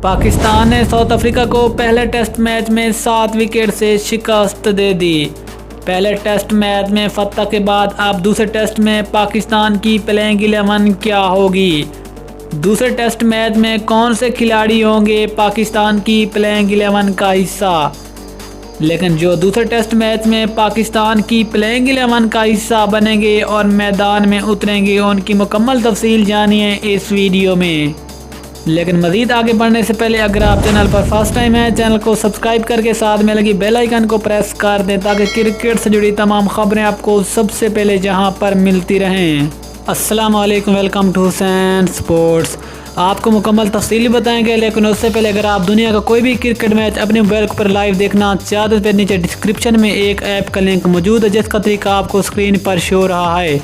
पाकिस्तान ने south Africa को पहले टेस्ट मैच में 7 विकेट से शिकस्त दे दी। पहले टेस्ट मैच में फतह के बाद अब दूसरे टेस्ट में पाकिस्तान की प्लेइंग 11 क्या होगी। दूसरे टेस्ट मैच में कौन से खिलाड़ी होंगे पाकिस्तान की प्लेइंग 11 का हिस्सा। लेकिन जो दूसरे टेस्ट मैच में पाकिस्तान की प्लेइंग 11 का हिस्सा बनेंगे और मैदान में उतरेंगे उनकी मुकम्मल तफसील जानिए इस वीडियो में। लेकिन मज़ीद आगे बढ़ने से पहले अगर आप चैनल पर फर्स्ट टाइम है, चैनल को सब्सक्राइब करके साथ में लगी बेल आइकन को प्रेस कर दें ताकि क्रिकेट से जुड़ी तमाम खबरें आपको सबसे पहले जहां पर मिलती रहें। अस्सलाम वालेकुम, वेलकम टू हुसैन स्पोर्ट्स। आपको मुकम्मल तफसीली बताएंगे, लेकिन उससे पहले अगर आप दुनिया का कोई भी क्रिकेट मैच अपने मोबाइल पर लाइव देखना चाहते हैं तो नीचे डिस्क्रिप्शन में एक ऐप का लिंक मौजूद है जिसका तरीका आपको स्क्रीन पर शो रहा है।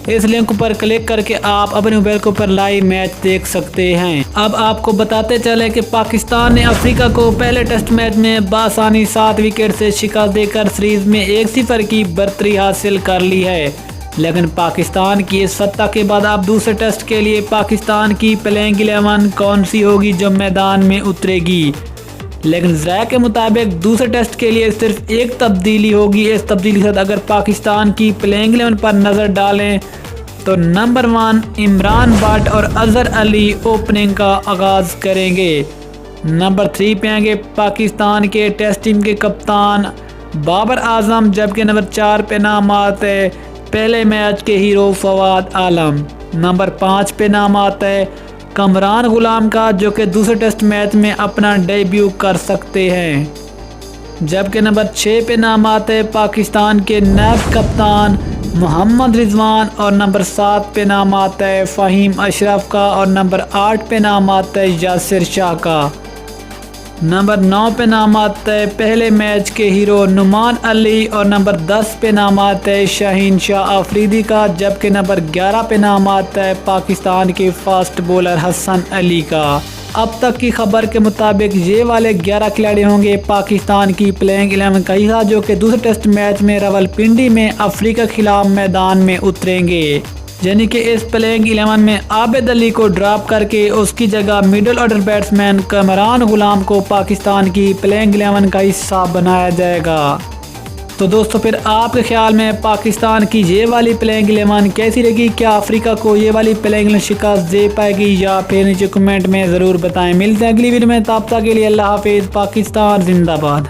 इस लिंक पर क्लिक करके आप अपने मोबाइल के ऊपर लाइव मैच देख सकते हैं। अब आपको बताते चले कि पाकिस्तान ने अफ्रीका को पहले टेस्ट मैच में बासानी 7 विकेट से शिकस्त देकर सीरीज में 1-0 की बढ़तरी हासिल कर ली है। लेकिन पाकिस्तान की इस फतह के बाद अब दूसरे टेस्ट के लिए पाकिस्तान की प्लेइंग 11 कौन सी होगी जो मैदान में उतरेगी। लेकिन ज़रा के मुताबिक दूसरे टेस्ट के लिए सिर्फ एक तब्दीली होगी। इस तब्दीली के साथ अगर पाकिस्तान की प्लेइंग 11 पर नज़र डालें तो नंबर 1 इमरान भट्ट और अजहर अली ओपनिंग का आगाज़ करेंगे। नंबर 3 पे आएंगे पाकिस्तान के टेस्ट टीम के कप्तान बाबर आजम, जबकि नंबर 4 पे नाम आता है पहले मैच के हीरो फवाद आलम। नंबर 5 पे नाम आता है कमरान गुलाम का, जो कि दूसरे टेस्ट मैच में अपना डेब्यू कर सकते हैं। जबकि नंबर 6 पे नाम आता है पाकिस्तान के नायब कप्तान मोहम्मद रिजवान और नंबर 7 पे नाम आता है फ़हीम अशरफ का और नंबर 8 पे नाम आता है यासिर शाह का। नंबर 9 पे नाम आता है पहले मैच के हीरो नुमान अली और नंबर 10 पे नाम आता है शाहीन शाह अफरीदी का, जबकि नंबर 11 पे नाम आता है पाकिस्तान के फास्ट बॉलर हसन अली का। अब तक की खबर के मुताबिक ये वाले 11 खिलाड़ी होंगे पाकिस्तान की प्लेइंग 11 का हिस्सा, जो कि दूसरे टेस्ट मैच में रावलपिंडी में अफ्रीका के खिलाफ मैदान में उतरेंगे। यानी कि इस प्लेइंग 11 में आबिद अली को ड्रॉप करके उसकी जगह मिडिल ऑर्डर बैट्समैन कमरान गुलाम को पाकिस्तान की प्लेइंग 11 का हिस्सा बनाया जाएगा। तो दोस्तों, फिर आपके ख्याल में पाकिस्तान की ये वाली प्लेइंग 11 कैसी रहेगी? क्या अफ्रीका को ये वाली प्लेइंग 11 शिकस्त दे पाएगी या फिर नीचे कमेंट में ज़रूर बताएं। मिलते हैं अगली वीडियो में, तब तक के लिए अल्लाह हाफिज़। पाकिस्तान जिंदाबाद।